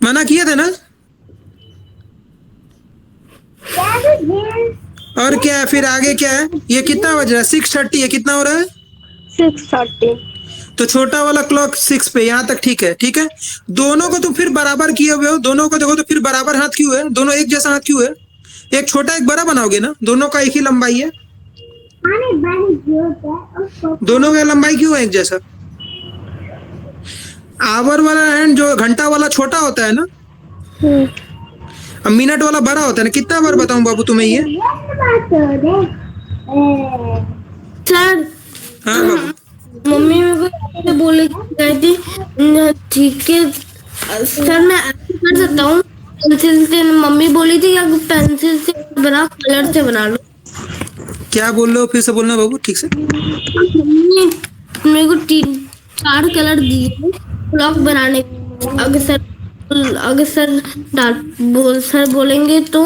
मना किए थे ना। और क्या है फिर आगे क्या है? ये कितना बज रहा है? 6:30 है। कितना हो रहा है? 6:30। तो छोटा वाला क्लॉक 6 पे, यहाँ तक ठीक है। ठीक है, दोनों को तुम फिर बराबर किए हुए हो, दोनों को देखो तो फिर बराबर हाथ क्यों है? दोनों एक जैसा हाथ क्यों है? एक छोटा एक बड़ा बनाओगे ना, दोनों का एक ही लंबाई है। दोनों का लंबाई क्यों है एक जैसा? आवर वाला हैंड जो घंटा वाला छोटा होता है ना, अब मिनट वाला बड़ा होता है ना। कितना बार बताऊं बाबू तुम्हें ये? सर, हाँ बाबू। मम्मी मेरे को बोले गई थी, ठीक है सर मैं ऐसे कर सकता हूँ पेंसिल से। मम्मी बोली थी कि पेंसिल से बना, कलर से बना लो। क्या बोल रहे हो? फिर से बोलना बाबू ठीक से। मम्मी मेरे को 3-4 कलर दिए क्लॉक बनाने के। अगर सर बोलेंगे तो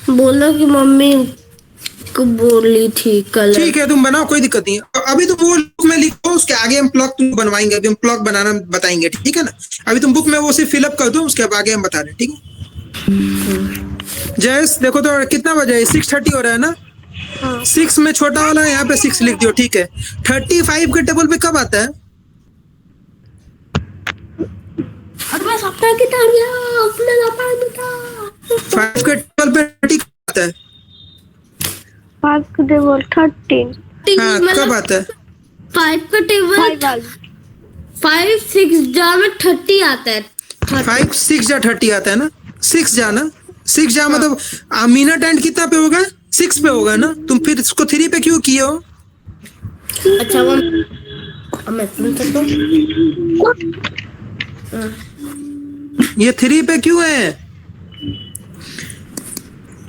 बोलो कि मम्मी को बोली थी कलर। ठीक है, तुम बनाओ, कोई दिक्कत नहीं है। अभी तुम वो बुक में लिखो, उसके आगे हम क्लॉक तुम बनवाएंगे। अभी हम क्लॉक बनाना बताएंगे, ठीक है ना। अभी तुम बुक में वो सिर्फ फिलअप कर दो, उसके आगे हम बता रहे हैं, ठीक है। जयस देखो तो कितना बजा है? 6:30 हो रहा है ना। 6 में छोटा वाला है, यहाँ पे 6 लिख दियो, ठीक है। 35 के टेबल पे कब आता है? अपना सपना की तारियां, अपना सपना बता। 5 के टेबल पे 30 कब आता है? 5 का टेबल 13। हाँ, कब आता है? 5 का टेबल 5 6 जा में 30 आता है। 5 6 जा 30 आता है ना। 6 जा ना, 6 जा मतलब मिनट एंड कितना पे होगा? 6 पे होगा ना। तुम फिर इसको 3 पे क्यों किए हो? अच्छा वो मैं सुन सकता हूँ। ये 3 पे क्यों है?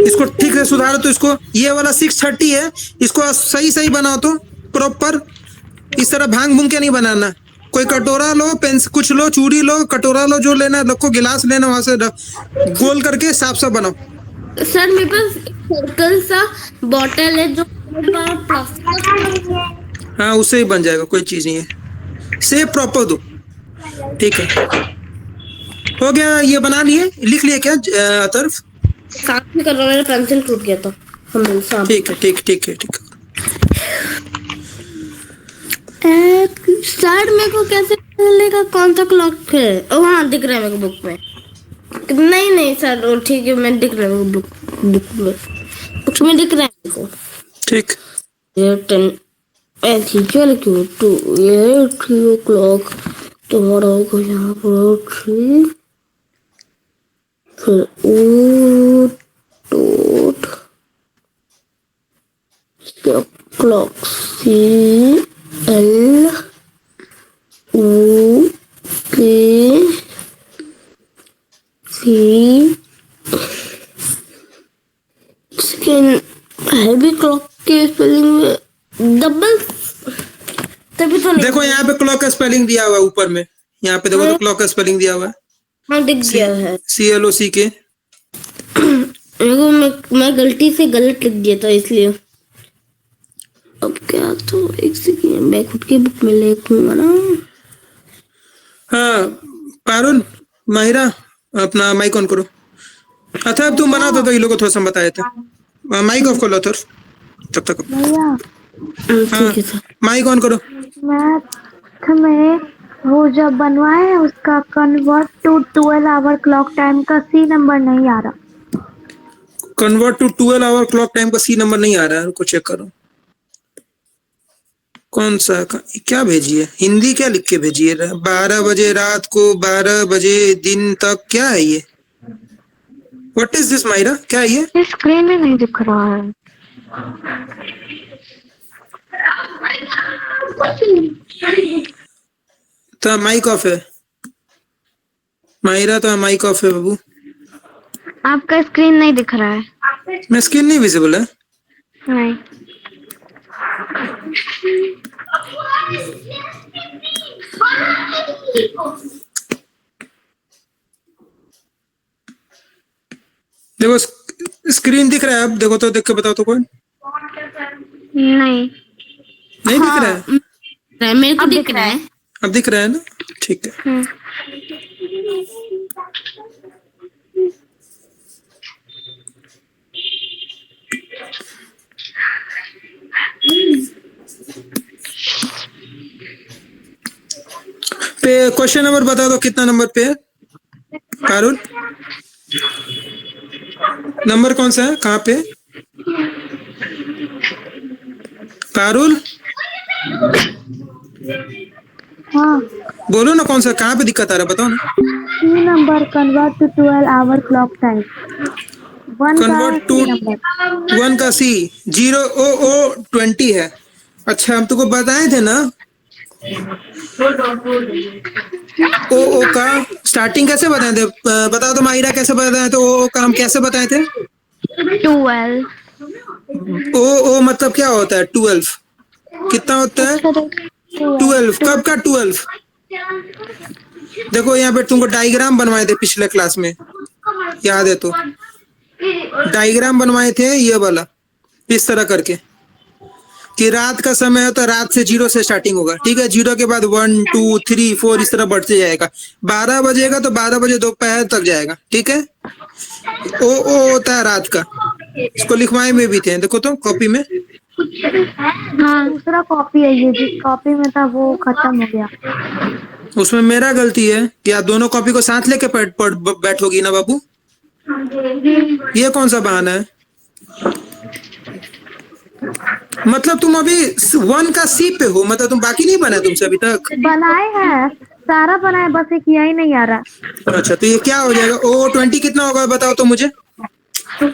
इसको ठीक से सुधारो तो इसको। ये वाला 6:30 है, इसको सही सही बनाओ तो प्रॉपर। इस तरह भांग भूंग के नहीं बनाना। कोई कटोरा लो, पेंस कुछ लो, चूड़ी लो, कटोरा लो, जो लेना है लोग को, गिलास लेना, वहां से गोल करके साफ साफ बनाओ। सर मेरे पास सर्कल सा बॉटल है जो प्लास्टिक। हाँ, उससे ही बन जाएगा, कोई चीज नहीं है। सेप प्रॉपर दो, ठीक है। हो गया, ये बना लिए, लिख लिए क्या तरफ? काम भी कर रहा हूँ, मेरा पेंसिल टूट गया था हमेशा। ठीक है, ठीक ठीक है, ठीक है। सर मेरे को कैसे चलेगा कौन सा क्लॉक है? ओ हाँ दिख रहा है मेरे को बुक में। नहीं सर वो ठीक है, मैं दिख रहा है बुक में दिख रहा है मेरे को। ठीक। ये 10 ऐसी चल क्यों तो ये 3 o'clock तुम्हारा होगा यहाँ पर 3 फिर o dot clock C L O C K स्किन हैवी क्लॉक के स्पेलिंग में डबल तभी तो नहीं। देखो यहाँ पे क्लॉक का स्पेलिंग दिया हुआ है ऊपर में, यहाँ पे देखो तो क्लॉक का स्पेलिंग दिया हुआ है। हाँ दिख गया है। CLOCK। मैं गलती से गलत लिख दिया था इसलिए। अब क्या तो एक सेकंड मैं खुद की बुक में लिखूंगा ना। हाँ पारुल, माहिरा, अपना माइक ऑन करो। अच्छा अब तुम बनाओ तो ये लोग को थोड़ा सा बताए थे। माइक ऑफ कर लो थोड़ा तब तक। हाँ, माइक ऑन करो। मैथ में वो जब बनवाए उसका convert to 12 hour clock time का सी नंबर नहीं आ रहा। Convert to 12 hour clock time का सी नंबर नहीं आ रहा है, रुको चेक करो। कौन सा क्या भेजी है? हिंदी क्या लिख के भेजी है? 12 बजे रात को 12 बजे दिन तक, क्या है ये? What is this Myra? क्या है ये? स्क्रीन में नहीं दिख रहा है। तो माइक ऑफ है मायरा, तो माइक ऑफ है बाबू। आपका स्क्रीन नहीं दिख रहा है। मैं स्क्रीन नहीं विजिबल है। नहीं देखो स्क्रीन दिख रहा है, अब देखो तो, देख के बताओ तो। कोई नहीं नहीं दिख रहा है? मेरे को दिख रहा है। अब दिख रहा है ना, ठीक है। क्वेश्चन नंबर बता दो, कितना नंबर पे है पारुल? नंबर कौन सा है, कहाँ पे पारुल? हाँ, बोलो ना, कौन सा, कहाँ पे दिक्कत आ रहा है, बताओ ना। C number convert to 12 hour clock time. One का कन्वर्ट टू सी नंबर। 1 का सी 0 20 है। अच्छा, हम तुमको बताए थे ना ओ का स्टार्टिंग कैसे बताए थे, बताओ तो माहिरा, कैसे बताए थे ओ का, हम कैसे बताए थे? 12। ओ मतलब क्या होता है? 12 कितना होता है? अच्छा, तो 12 कब का 12? देखो यहाँ पे तुमको डायग्राम बनवाए थे पिछले क्लास में, याद है तो? डायग्राम बनवाए थे ये वाला, इस तरह करके कि रात का समय है तो रात से 0 से स्टार्टिंग होगा, ठीक है। 0 के बाद 1 2 3 4 इस तरह बढ़ते जाएगा। 12 बजेगा तो 12 बजे दोपहर तक जाएगा, ठीक है। ओ होता है रात का। इसको लिखवाए में भी थे, देखो तो कॉपी में। हाँ, दूसरा कॉपी है ये, जिस कॉपी में था वो खत्म हो गया। उसमें मेरा गलती है कि आप दोनों कॉपी को साथ लेके बैठोगी ना बाबू। ये कौन सा बहाना है? मतलब तुम अभी 1 का सी पे हो, मतलब तुम बाकी नहीं बना तुमसे अभी तक? बनाए हैं, सारा बनाए, बस एक किया ही नहीं आ रहा। अच्छा, तो ये क्या हो जाएगा? ओ 20 कितना होगा बताओ तो मुझे। 12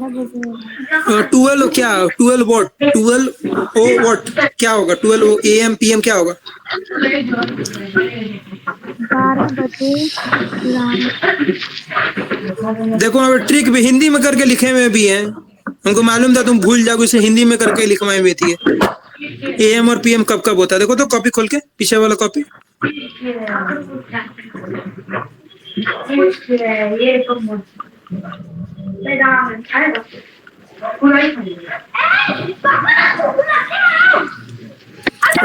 बजे 12 क्या, 12 वॉट, 12 ओ वॉट क्या होगा? 12 AM PM क्या होगा? 12 बजे देखो अब ट्रिक भी हिंदी में करके लिखे हुए भी हैं, हमको मालूम था तुम भूल जाओगे, इसे हिंदी में करके लिखवाई हुई थी। AM और PM कब कब होता है, देखो तो कॉपी खोल के, पीछे वाला कॉपी।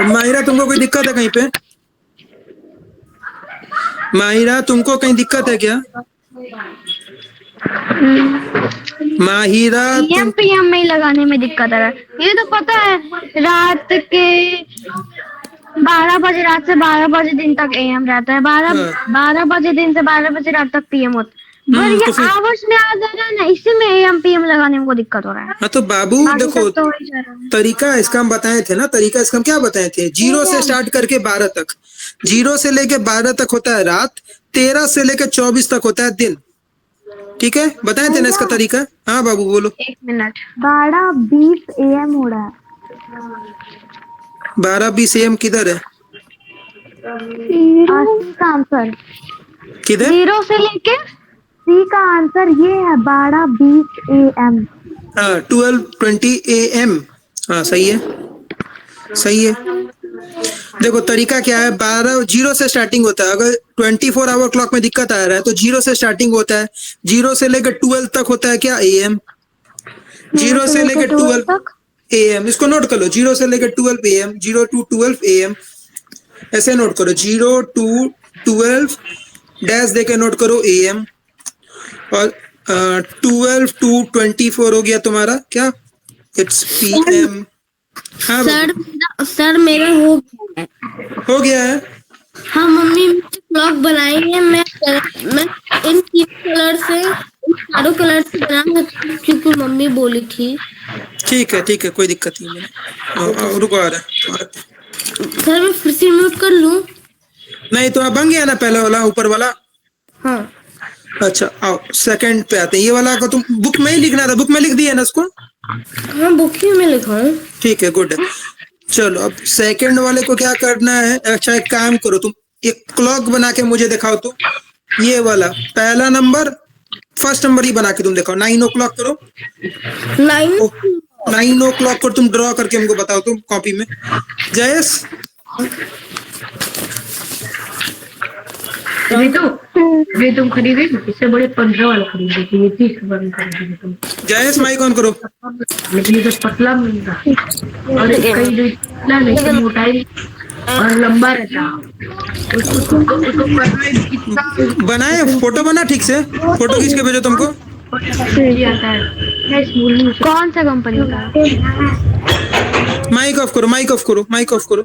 माहिरा तुमको कोई दिक्कत है कहीं पे? माहिरा तुमको कहीं दिक्कत है क्या? माहिरा तुम PM में ही लगाने में दिक्कत आ रहा है। ये तो पता है, रात के 12 बजे, रात से 12 बजे दिन तक AM रहता है, 12 बजे दिन से 12 बजे रात तक PM होता है। पर ये तो फिर आवर्स में आ जा रहा है ना, इसी में AM PM लगाने में को दिक्कत हो रहा है। हाँ तो बाबू बाकी देखो, सब तो हो ही जा रहा है। तरीका इसका हम बताए थे ना, तरीका इसका हम क्या बताए थे? 0 से स्टार्ट करके 12 तक, 0 से लेके 12 तक होता है रात, 13 से लेके 24 तक होता है दिन, ठीक है। बताए थे ना इसका तरीका। हाँ बाबू बोलो। 1 मिनट, 12:20 AM हो रहा है। 12:20 AM किधर है? सी का आंसर, किधर? 0 से लेके सी का आंसर ये है, 12:20 AM। हाँ 12:20 AM। हाँ सही है, सही है। देखो तरीका क्या है, 0 से स्टार्टिंग होता है। अगर 24 आवर क्लॉक में दिक्कत आ रहा है तो 0 से स्टार्टिंग होता है। 0 से लेकर 12 तक होता है क्या? AM। 0 से लेकर 12 तक AM, इसको नोट कर लो। 0 से लेकर 12 AM, 0 to 12 AM, ऐसे नोट करो। 0 to 12 डैश देके नोट करो AM। और 12 to 24 हो गया तुम्हारा क्या? It's PM। हाँ सर मेरा हो गया है। हाँ मम्मी मुझे क्लॉक बनाई है, मैं इन तीन कलर से, इन चारों कलर से बना सकती हूँ क्योंकि मम्मी बोली थी। ठीक है, कोई दिक्कत नहीं है। रुको आ रहा है। सर मैं फिर से म्यूट कर लूँ? नहीं तो आप बन गया ना पहले वाला, ऊपर वाला। हाँ अच्छा आओ सेकंड पे आते हैं। ये वाला को तुम बुक में ही लिखना था, बुक में लिख दिया ना इसको? हाँ बुक ही में लिखा हूँ। ठीक है, गुड है। चलो अब सेकंड वाले को क्या करना है? अच्छा एक काम करो, तुम एक क्लॉक बना के मुझे दिखाओ। तो ये वाला पहला नंबर, फर्स्ट नंबर ही बना के तुम दिखाओ। 9 o'clock करो। 9 o'clock को तुम ड्रॉ करके हमको बताओ तुम कॉपी में। जयेश ये तुम खरीदे, इससे बड़े 15 वाला खरीदे थे, ये 30 वाला खरीदे तुम। जयेश माइक ऑन करो। लेकिन ये तो पतला मिलता और कई जो पतला लेकिन मोटाई और लंबा रहता। उसको बनाए फोटो बना ठीक से, फोटो खींच के भेजो तुमको। आता है कौन सा कंपनी का? माइक ऑफ करो, माइक ऑफ करो, माइक ऑफ करो।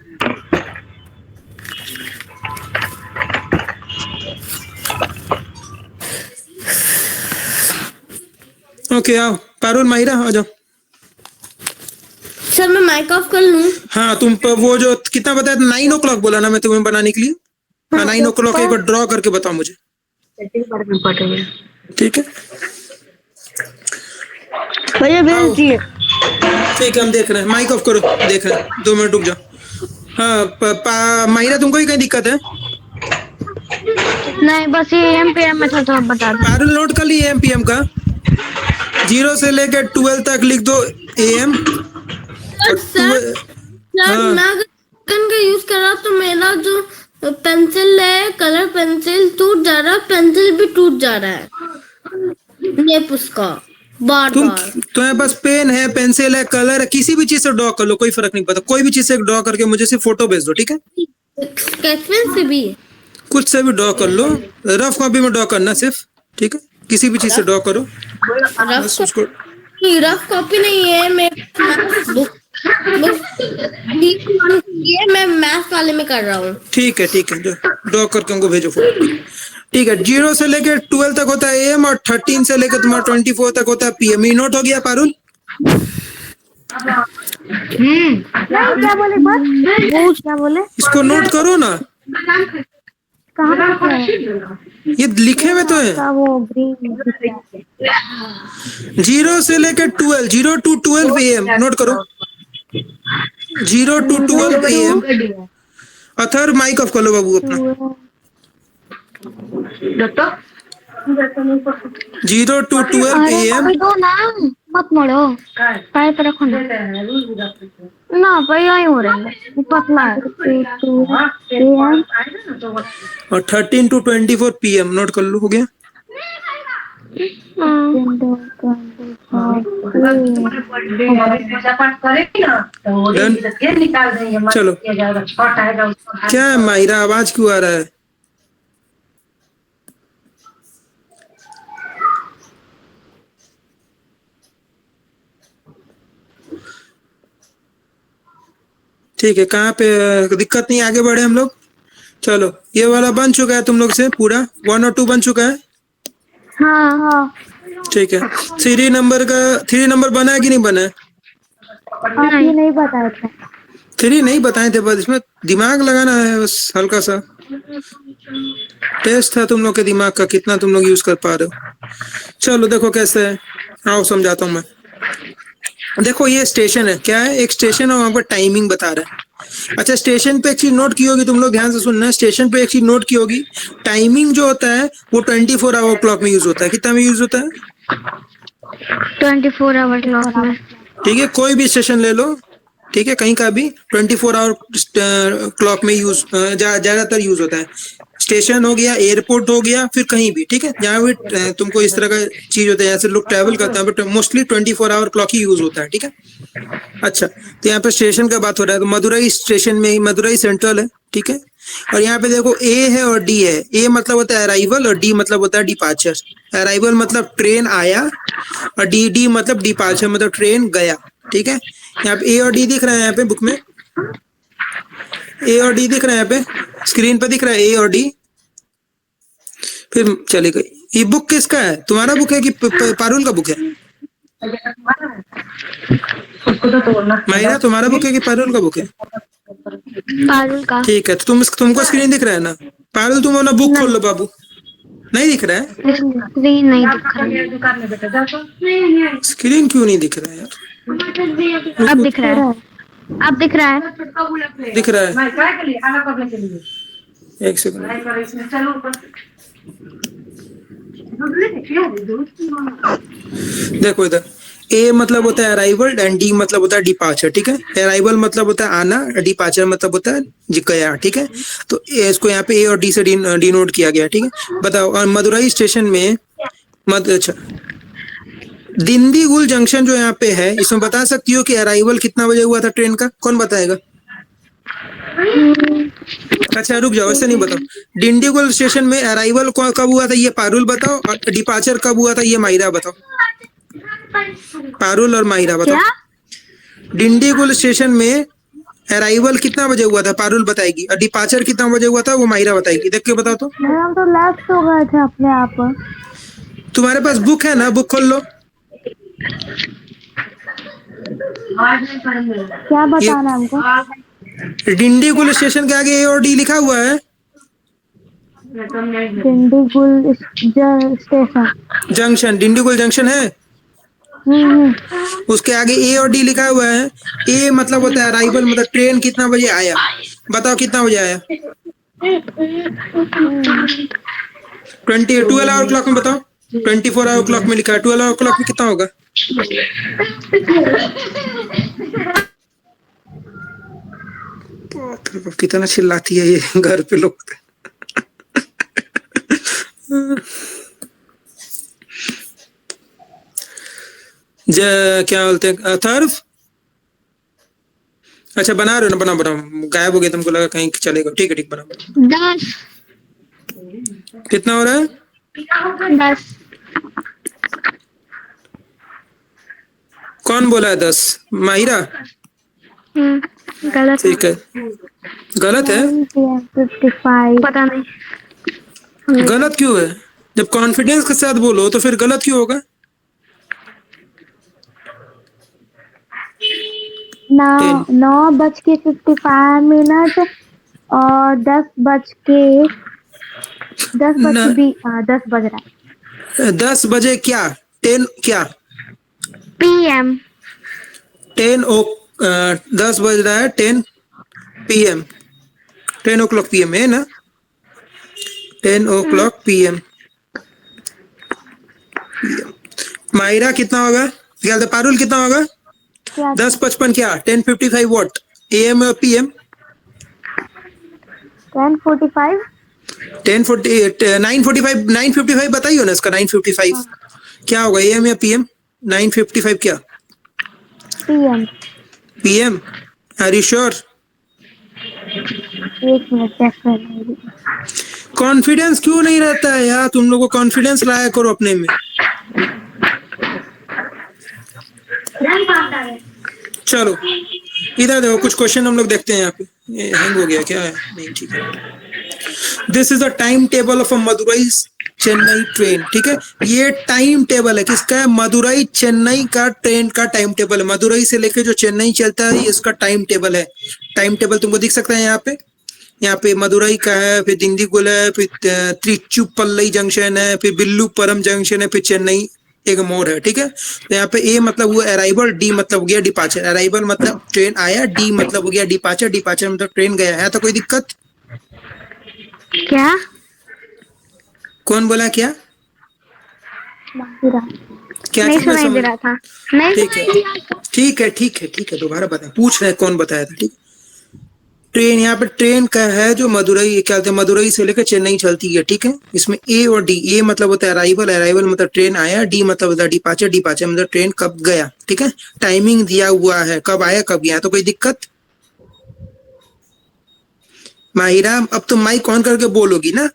ओके आओ पारुल माहिरा आ जाओ। सर मैं माइक ऑफ कर लूं? हाँ तुम वो जो कितना बताया 9 o'clock बोला ना मैं तुम्हें बनाने के लिए। हाँ 9 o'clock एक बार ड्रॉ करके बताओ मुझे, ठीक है? भैया भेज दिए। ठीक है हम देख रहे हैं, माइक ऑफ करो, देख रहे हैं, 2 मिनट रुक जाओ। हाँ माहिरा तुमको ही कहीं दिक्कत है? नहीं बस ये एमपीएम में था तो आप बता दो। पारुल नोट कर ली एमपीएम का, 0 से लेकर 12 तक लिख दो एम। सर हाँ। मैं अगर पेन का यूज कर रहा तो मेरा जो पेंसिल है, कलर पेंसिल टूट जा रहा है, पेंसिल भी टूट जा रहा है नेप उसका बार तुम बार। तुम्हारे पास पेन है, पेंसिल है, कलर है, किसी भी चीज से ड्रॉ कर लो, कोई फर्क नहीं पड़ता। कोई भी चीज से ड्रॉ करके मुझे सिर्फ फोटो भेज दो, ठीक है? स्केच पेन से भी कुछ से भी ड्रॉ कर लो, रफ कॉपी में ड्रॉ करना सिर्फ, ठीक है? किसी भी चीज से ड्रॉ करो बस उसको। रफ कॉपी नहीं है, मैं मैथ वाले में कर रहा हूँ। ठीक है जो ड्रॉ करके हमको भेजो फोटो, ठीक है? 0 से लेकर 12 तक होता है एम और 13 से लेकर तुम्हारा 24 तक होता है पीएम। ये नोट हो गया पारुल? क्या बोले बस क्या बोले? इसको नोट करो ना, कहाँ पे है? ये लिखे हुए तो है। वो ग्रीन 0 से लेकर 12, 0 to 12 AM नोट करो, 0 to 12 AM। अथर माइक ऑफ कर लो बाबू अपना। 0 to 12 AM। दो ना मत मोड़ो, पैर पे रखो ना भैया ही हो रहे हैं पतला है। और 13 to 24 PM नोट कर लो, हो गया? चलो क्या है माहिरा, आवाज क्यों आ रहा है? ठीक है, कहाँ पे दिक्कत नहीं, आगे बढ़े हम लोग। चलो ये वाला बन चुका है तुम लोग से पूरा, 1 और 2 बन चुका है। हाँ ठीक है, 3 नंबर बना है कि नहीं बना है? नहीं बताया था। 3 नहीं बताए थे, बस इसमें दिमाग लगाना है, बस हल्का सा टेस्ट था तुम लोग के दिमाग का, कितना तुम लोग यूज कर पा रहे हो। चलो देखो कैसे है, आओ समझाता हूँ मैं। देखो ये स्टेशन है, क्या है? एक स्टेशन है, वहां पर टाइमिंग बता रहा है। अच्छा स्टेशन पे एक चीज नोट की होगी तुम लोग, ध्यान से सुनना। स्टेशन पे एक चीज नोट की होगी, टाइमिंग जो होता है वो 24 आवर क्लॉक में यूज होता है। कितना में यूज होता है? 24 आवर क्लॉक में। ठीक है, कोई भी स्टेशन ले लो, ठीक है, कहीं का भी 24 आवर क्लॉक में यूज ज्यादातर यूज होता है। स्टेशन हो गया, एयरपोर्ट हो गया, फिर कहीं भी, ठीक है, जहाँ भी तुमको इस तरह का चीज होता है, जैसे लोग ट्रैवल करते हैं, but mostly 24 hour clock he use होता है, ठीक है? अच्छा तो यहाँ पे स्टेशन का बात हो रहा है, तो मदुरई स्टेशन में, मदुरई सेंट्रल है, ठीक है? और यहाँ पे देखो ए है और डी है। ए मतलब होता है अराइवल और डी मतलब होता है डिपार्चर। अराइवल मतलब ट्रेन आया और डी मतलब डिपार्चर मतलब ट्रेन गया, ठीक है? यहाँ पे ए और डी दिख रहा है, यहाँ पे बुक में ए और डी दिख रहा है, यहाँ पे स्क्रीन पे दिख रहा है ए और डी। फिर चले गई। ये बुक किसका है? तुम्हारा बुक है कि पारुल का बुक है? माहिरा तुम्हारा बुक है कि पारुल का बुक है? पारुल का। ठीक है, तो तुमको स्क्रीन दिख रहा है ना? पारुल तुम अपना बुक खोल लो बाबू। नहीं दिख रहा है? स्क्रीन नहीं दिख रहा। स्क्रीन क्यों नहीं दिख रहा है यार? अब दिख रहा है, अब दिख रहा है। दिख रहा है, एक सेकंड देखो इधर। ए मतलब होता है अराइवल एंड डी मतलब होता है डिपार्चर, ठीक है? अराइवल मतलब होता है आना, डिपार्चर मतलब होता है गया, ठीक है? तो इसको यहाँ पे ए और डी से डिनोट किया गया, ठीक है? बताओ। और मदुरई स्टेशन में अच्छा दिंडीगुल जंक्शन जो यहाँ पे है, इसमें बता सकती हो कि अराइवल कितना बजे हुआ था ट्रेन का? कौन बताएगा? अच्छा रुक जाओ, ऐसे नहीं बताओ। डिंडीगुल स्टेशन में अराइवल कब हुआ था ये पारुल बताओ, और डिपार्चर कब हुआ था ये माहिरा बताओ। पारुल और माहिरा बताओ। डिंडीगुल स्टेशन में अराइवल कितना बजे हुआ था? पारुल बताएगी। और डिपार्चर कितना बजे हुआ था वो माहिरा बताएगी। देख के बताओ तो। हम तो लेफ्ट हो गए थे अपने आप। तुम्हारे पास बुक है ना? बुक खोल लो। क्या बताना है हमको? डिंडीगुल स्टेशन के आगे ए और डी लिखा हुआ है। Dindigul station. Junction, Dindigul junction है, उसके आगे ए और डी लिखा हुआ है। ए मतलब होता है अराइवल, मतलब ट्रेन कितना बजे आया। बताओ कितना बजे आया। 12 आवर क्लॉक में बताओ। 24 आवर क्लॉक में लिखा है, 12 आवर क्लॉक में कितना होगा। बाप रे बाप, कितना चिल्लाती है ये घर पे लोग। क्या बोलते हैं अथर्व। अच्छा बना रहे हो ना, बनाओ बनाओ। गायब हो गया, तुमको लगा कहीं चलेगा। ठीक है ठीक, बनाओ। 10। कितना हो रहा है। 10। कौन बोला है 10। माहिरा। गलत ठीक है, गलत है। 55। पता नहीं। गलत क्यों है, जब कॉन्फिडेंस के साथ बोलो तो फिर गलत क्यों होगा। 9:55 और 10 बज रहा है। 10 बजे क्या, 10 क्या, PM। 10 ओ 10 बज रहा है, 10 PM, 10 o'clock PM है ना, 10 o'clock PM। मायरा कितना होगा, क्या बोलते पारुल कितना होगा। 10:55 क्या, 10:55 वॉट, AM और PM। 10:45। 9:55 बताइए ना इसका। 9:55 क्या होगा, AM या PM। 9:55 क्या, PM। PM। Are you sure. एक मिनट चेक कर। कॉन्फिडेंस क्यों नहीं रहता है यार, तुम लोगों को कॉन्फिडेंस लाया करो अपने में। चलो इधर देखो, कुछ क्वेश्चन हम लोग देखते हैं यहाँ पे। ये हैंग हो गया क्या है, नहीं ठीक है। This is the time table of a Madurai Chennai train. ठीक है, ये टाइम टेबल है किसका है, मदुरई चेन्नई का ट्रेन का टाइम टेबल है। मदुरई से लेके जो चेन्नई चलता है इसका टाइम टेबल है। टाइम टेबल तुमको दिख सकता है यहाँ पे। यहाँ पे मदुरई का है, फिर दिंडीगुल है, फिर त्रिचुपल्लई जंक्शन है, फिर बिल्लुपुरम जंक्शन है, फिर चेन्नई एक मोड़ है। ठीक है, तो यहाँ पे ए मतलब हुआ अराइवल, डी मतलब हो गया डिपार्चर। अराइवल मतलब ट्रेन आया, डी मतलब हो गया डिपार्चर, डिपार्चर मतलब ट्रेन गया है। तो कोई दिक्कत। क्या कौन बोला क्या, क्या नहीं चीज में सुनाई दे समझ। रहा था। नहीं ठीक है सुनाई दिया था। ठीक है ठीक है ठीक है, दोबारा बताएं, पूछ रहे हैं कौन बताया था। ठीक, ट्रेन यहाँ पे ट्रेन का है जो मदुरई, क्या कहते हैं, मदुरई से लेकर चेन्नई चलती है। ठीक है, इसमें ए और डी। ए मतलब होता है अराइवल, अराइवल मतलब ट्रेन आया, डी मतलब होता है डिपार्चर, डिपार्चर मतलब ट्रेन कब गया। ठीक है, टाइमिंग दिया हुआ है कब आया कब गया। तो कोई दिक्कत। माहिरा अब तुम माइक ऑन करके बोलोगी ना।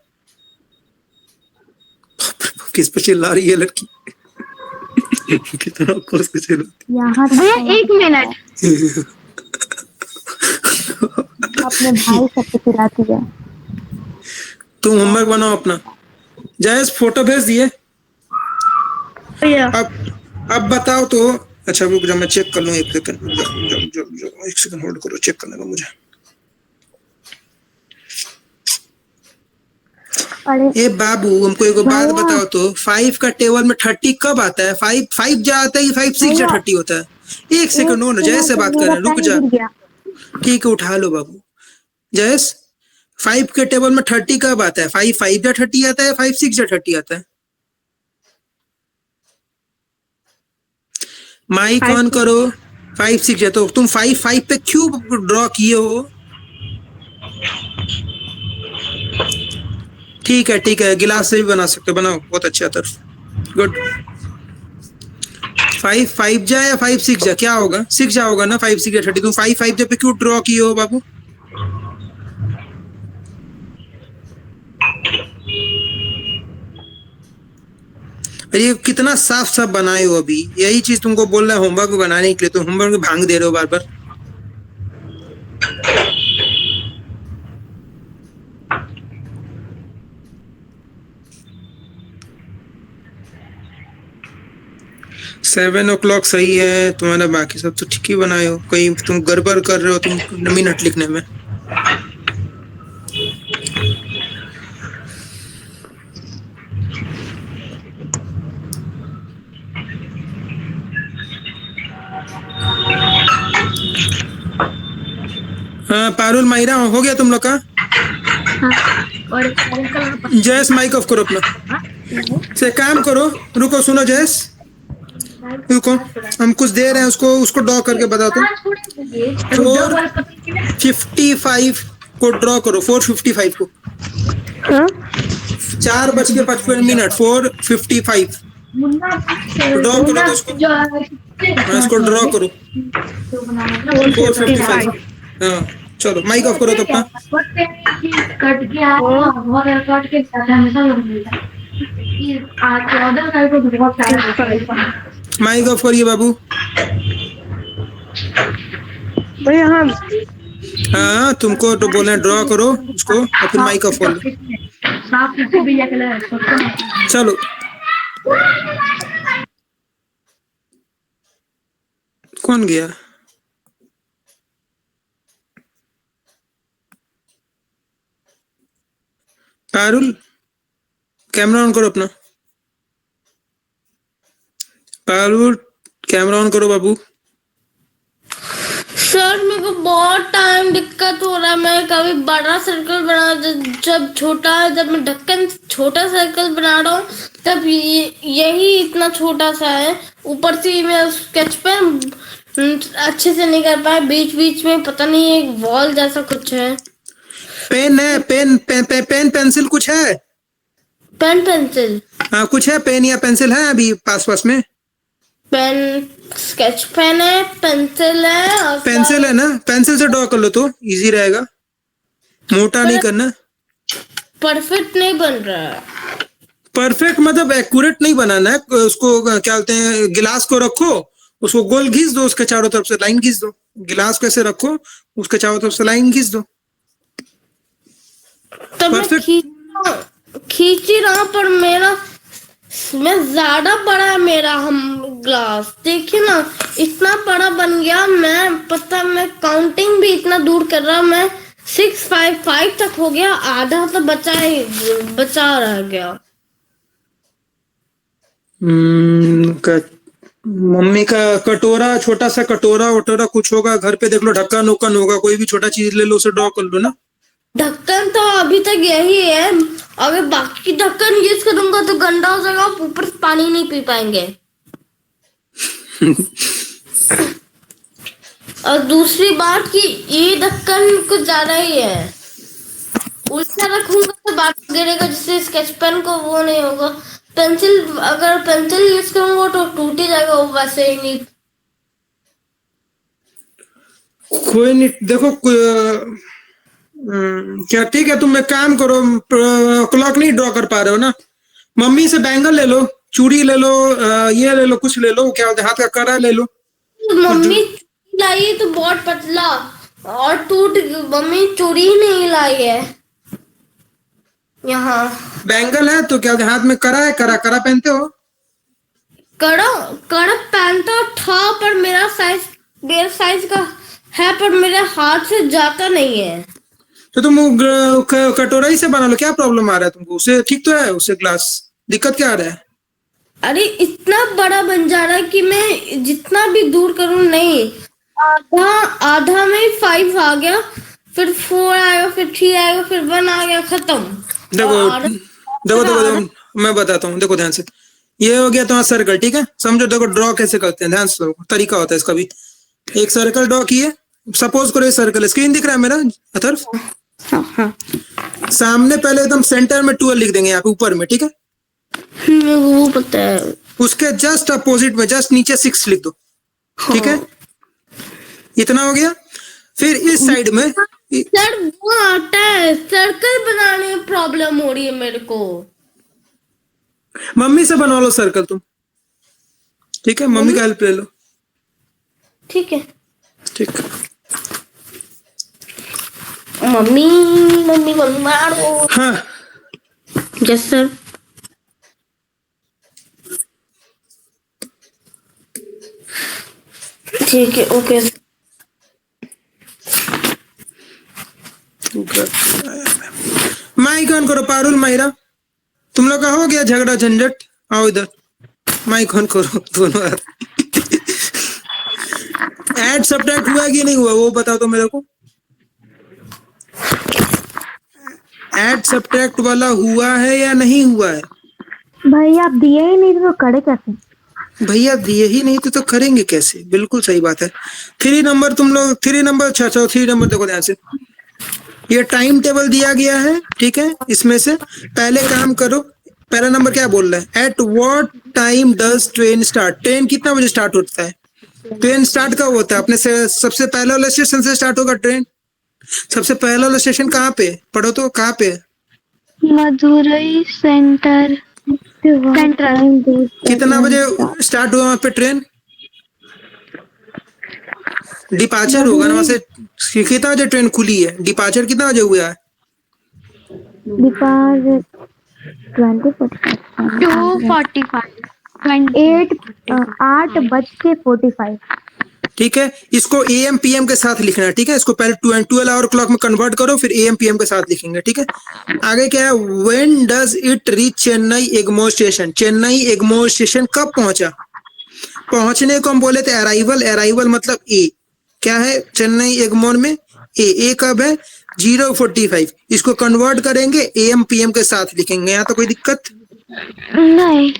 किस पे चिल्ला रही है लड़की। कितना कोस के चिल्लाती यहाँ एक मिनट अपने भाई सबको चिल्लाती है। तुम होमवर्क बनाओ अपना। जयेश फोटो भेज दिए। अब बताओ तो। अच्छा रुक जा, मैं चेक कर लूँ एक सेकंड। एक सेकंड होल्ड करो, चेक करने दो मुझे। ए बाबू हमको एक बात बताओ तो, 5 का टेबल में 30 कब आता है। 5 जा आता है, 5 6 जा 30 होता है। एक सेकंड हो ना, जयेश से बात कर रहे हैं, रुक जा। ठीक है उठा लो बाबू। जयेश 5 के टेबल में 30 कब आता है। 5 जा 30 आता है, 5 6 जा 30 आता है। माइक ऑन करो। 5 6 जा, तो तुम 5 पे क्यों ड्रॉ किए हो। ठीक है, गिलास से भी बना सकते हो, बनाओ, बहुत अच्छा तरफ, गुड। 5 जा या 5 6 जा, क्या होगा, 6 जा होगा ना। 5 6 जा 30, तुम 5 जा पे क्यों ड्रॉ किए हो बाबू। ये कितना साफ साफ बनाए हो अभी। यही चीज तुमको बोल रहा है होमवर्क बनाने के लिए, तो होमवर्क भांग दे रहे हो बार बार। 7 o'clock सही है तुम्हारा, बाकी सब तो ठीक ही बनाए हो, कहीं तुम गड़बड़ कर रहे हो तुम मिनट लिखने में। हाँ पारुल मायरा हो गया तुम लोग का? और कलर जयस माइक ऑफ करो अपना। से काम करो, रुको सुनो जयस, रुको हम कुछ दे रहे हैं उसको, उसको ड्रॉ करके बताओ तुम। 4:55 को ड्रॉ करो, 4:55 को, 4:55 4:55 ड्रॉ करो तो उसको, हाँ, इसको ड्रॉ करो 4:55। हाँ चलो माइक ऑफ करो तो अपना। कट गया और कट के साथ हमेशा लोग मिलता है। आज 14 साल को बहुत टाइम। माइक ऑफ करिए बाबू। भैया हाँ हाँ तुमको तो बोले ड्रॉ करो उसको और फिर माइक ऑफ कर लो। साफ भैया कलर चलो कौन गया? पारुल कैमरा ऑन करो अपना। पारुल कैमरा ऑन करो बाबू। सर मेरे को बहुत टाइम दिक्कत हो रहा है, मैं कभी बड़ा सर्कल बना, जब छोटा, जब मैं ढक्कन छोटा सर्कल बना रहा हूँ तब यही इतना छोटा सा है, ऊपर से मैं स्केच पेन अच्छे से नहीं कर पाया, बीच बीच में पता नहीं एक वॉल जैसा कुछ है। पेन है, पेन पेंसिल कुछ है? पेन पेंसिल हाँ कुछ है, पेन या पेंसिल है अभी पास में? पेन स्केच पेन है, पेंसिल है और पेंसिल है ना, पेंसिल से ड्रॉ कर लो तो इजी रहेगा, मोटा नहीं करना। परफेक्ट नहीं बन रहा है। परफेक्ट मतलब एक्यूरेट नहीं बनाना है उसको, क्या बोलते हैं, गिलास को रखो उसको गोल घिस दो, उसके चारों तरफ से लाइन घिस दो, गिलास को ऐसे रखो उसके चारों तरफ से लाइन घिस दो। तो मैं खींच ही रहा, पर मैं ज्यादा बड़ा है मेरा हम ग्लास, देखिए ना इतना बड़ा बन गया, मैं काउंटिंग भी इतना दूर कर रहा, मैं 655 तक हो गया, आधा तो बचा रह गया। मम्मी का कटोरा, छोटा सा कटोरा वटोरा कुछ होगा घर पे, देख लो ढक्कन उक्कन होगा, कोई भी छोटा चीज ले लो उसे ड्रॉ कर लो ना। ढक्कन तो अभी तक यही है, अगर बाकी ढक्कन यूज करूंगा तो गंदा हो जाएगा, ऊपर से पानी नहीं पी पाएंगे। और दूसरी बात कि ये ढक्कन कुछ ज्यादा ही है, उल्टा रखूंगा तो बात गिरेगा, जिससे स्केच पेन को वो नहीं होगा। अगर पेंसिल यूज करूंगा तो टूट ही जाएगा, वो वैसे ही नहीं। कोई नहीं, देखो क्या ठीक है, तुम एक काम करो, क्लॉक नहीं ड्रॉ कर पा रहे हो ना, मम्मी से बैंगल ले लो, चूड़ी ले लो, ये ले लो, कुछ ले लो, क्या बोलते हैं, हाथ का कड़ा ले लो। मम्मी लाई तो बहुत पतला और मम्मी चूड़ी ही नहीं लाई है। यहाँ बैंगल है तो क्या बोलते हैं, हाथ में कड़ा है, कड़ा पहनते हो? कड़ा पहनता था, पर मेरा साइज का है, पर मेरे हाथ से जाता नहीं है। तो तुम कटोरा ही से बना लो, क्या प्रॉब्लम आ रहा है तुमको? उसे ठीक तो है, उससे ग्लास, दिक्कत क्या आ रहा है? अरे इतना बड़ा बन जा रहा है कि मैं जितना भी दूर करूं नहीं, आधा में 5 आ गया, फिर 4 आएगा, फिर 3 आएगा, फिर 1 आ गया, खत्म। देखो मैं बताता हूँ, देखो ध्यान से, ये हो गया तुम्हारा सर्कल, ठीक है, समझो, देखो ड्रॉ कैसे करते हैं, ध्यान से, तरीका होता है इसका भी। एक सर्कल ड्रॉ किए, सपोज करो ये सर्कल, स्क्रीन दिख रहा है मेरा अथर्व? सामने पहले एकदम सेंटर में 12 लिख देंगे यहाँ पे ऊपर में, ठीक है, वो पता है। उसके जस्ट अपोजिट में, जस्ट नीचे 6 लिख दो, ठीक है, इतना हो गया। फिर इस साइड में सर वो आता है, सर्कल बनाने में प्रॉब्लम हो रही है मेरे को। मम्मी से बनवा लो सर्कल तुम, ठीक है, मम्मी का हेल्प ले लो, ठीक है। ठीक। मम्मी मारो। हाँ यस सर। ठीक है, ओके। माइक ऑन करो पारुल, माहिरा, तुम लोग का हो गया झगड़ा झंझट? आओ इधर, माइक ऑन करो दोनों। ऐड सब्ट्रैक्ट हुआ कि नहीं हुआ वो बताओ तो मेरे को। ऐड सब्ट्रैक्ट वाला हुआ है या नहीं हुआ है? भाई आप दिए ही नहीं तो करे कैसे? भैया दिए ही नहीं तो करेंगे कैसे? बिल्कुल सही बात है। 3 नंबर तुम लोग, 3 नंबर, अच्छा 3 नंबर देखो ध्यान से। ये टाइम टेबल दिया गया है, ठीक है। इसमें से पहले काम करो। पहला नंबर क्या बोल रहा है? At what time does train start? Train कितना बजे स्टार्ट होता है? ट्रेन स्टार्ट कब होता है? अपने से सबसे पहले वाला स्टेशन से स्टार्ट होगा ट्रेन। सबसे पहला वाला स्टेशन कहाँ पे? पढ़ो तो, कहाँ पे? मदुरई सेंट्रल। कितना बजे स्टार्ट हुआ वहां पे ट्रेन? डिपार्चर होगा ना वहां से। कितना बजे ट्रेन खुली है? डिपार्चर कितना बजे हुआ है? 8:45। ठीक है, इसको AM PM के साथ लिखना है, ठीक है। इसको पहले 12 आवर क्लॉक में कन्वर्ट करो, फिर AM PM के साथ लिखेंगे, ठीक है। आगे क्या है? When does it reach Chennai Egmore station? Chennai Egmore station कब पहुंचा? पहुंचने को हम बोले थे अराइवल। अराइवल मतलब ए। क्या है चेन्नई एग्मोर में? ए कब है? 0:45। इसको कन्वर्ट करेंगे, AM PM के साथ लिखेंगे। यहाँ तो कोई दिक्कत नहीं।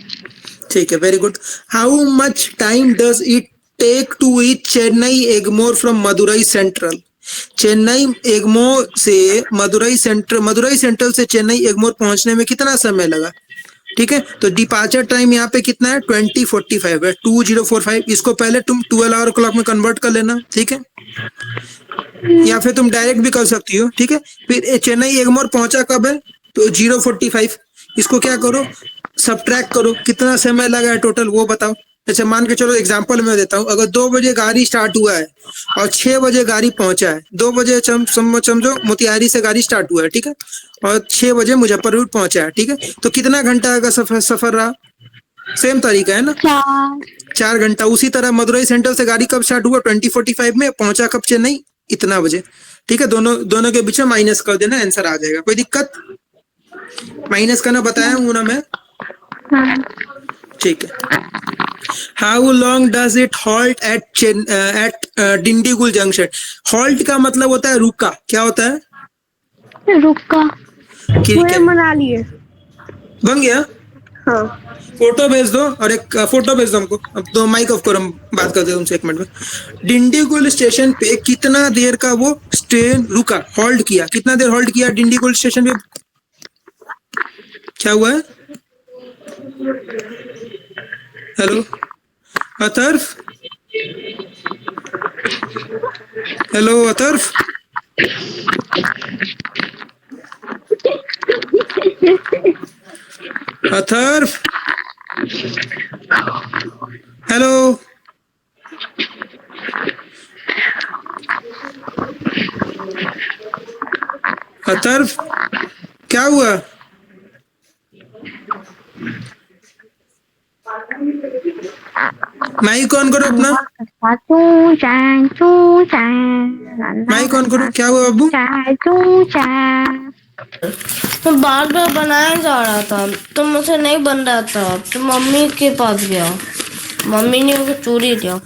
ठीक है, very good. How much time does it take to reach Chennai Egmore from Madurai Central? Chennai Egmore से मदुरई सेंट्रल से चेन्नई एग्मोर पहुंचने में कितना समय लगा? ठीक है, तो डिपार्चर टाइम यहाँ पे कितना है? 20:45 है, 20:45। इसको पहले तुम 12 आवर क्लॉक में कन्वर्ट कर लेना, ठीक है। या फिर तुम डायरेक्ट भी कर सकती हो, ठीक है। फिर चेन्नई एग्मोर पहुंचा कब है? तो 0:45। इसको क्या करो? सब्ट्रैक्ट करो, कितना समय लगा है टोटल वो बताओ। अच्छा मान के चलो एग्जांपल मैं देता हूँ। अगर 2 बजे गाड़ी स्टार्ट हुआ है और 6 बजे गाड़ी पहुंचा है, 2 बजे समझो मोतिहारी से गाड़ी स्टार्ट हुआ है, ठीक है, और 6 बजे मुजफ्फरपुर पहुंचा है, ठीक है। तो कितना घंटा का सफर रहा? सेम तरीका है ना, 4 घंटा। उसी तरह मदुरई सेंट्रल से गाड़ी कब स्टार्ट हुआ? 20:45 में। पहुंचा कब चेन्नई? इतना बजे, ठीक है। दोनों के बीच में माइनस कर देना, आंसर आ जाएगा। कोई दिक्कत? माइनस करना बताया हूँ ना मैं, ठीक है। How long does it halt at Dindigul junction? Halt का मतलब होता है रुका। क्या होता है? रुका। बना लिए। बन गया? हाँ। फोटो भेज दो, और एक फोटो भेज दो हमको। अब तो माइक ऑफ करो, हम बात करते हैं उनसे 1 मिनट में। डिंडीगुल स्टेशन पे कितना देर का वो ट्रेन रुका, होल्ड किया? कितना देर होल्ड किया डिंडीगुल स्टेशन पे? क्या हुआ है? हेलो अतर्फ, हेलो अतर्फ, अतर्फ, हेलो अतर्फ, क्या हुआ? माइक ऑन करो अपना, माइक ऑन करो। क्या हुआ बाबू? तो बार बार बनाया जा रहा था, तो मुझसे नहीं बन रहा था, तो मम्मी के पास गया, मम्मी ने उसे चूरी दिया।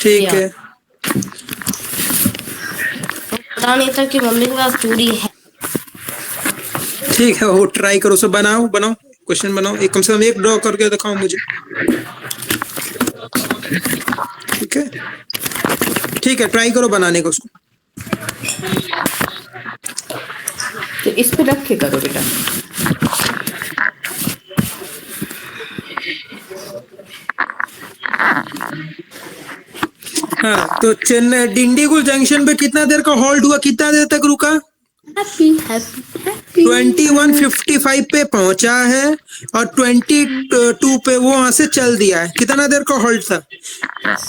ठीक है, पता नहीं था कि मम्मी के पास चूड़ी है। ठीक है, वो ट्राई करो। सब बनाओ क्वेश्चन बनाओ, एक कम से कम एक ड्रॉ करके दिखाओ मुझे, ठीक है। ठीक है, ट्राई करो बनाने को उसको। तो इस पे रख के करो बेटा। हाँ, तो चेन्नई डिंडीगुल जंक्शन पे कितना देर का हॉल्ट हुआ? कितना देर तक रुका? 21:55 पे पहुंचा है और 22 पे वो वहां से चल दिया है। कितना देर का हॉल्ट था?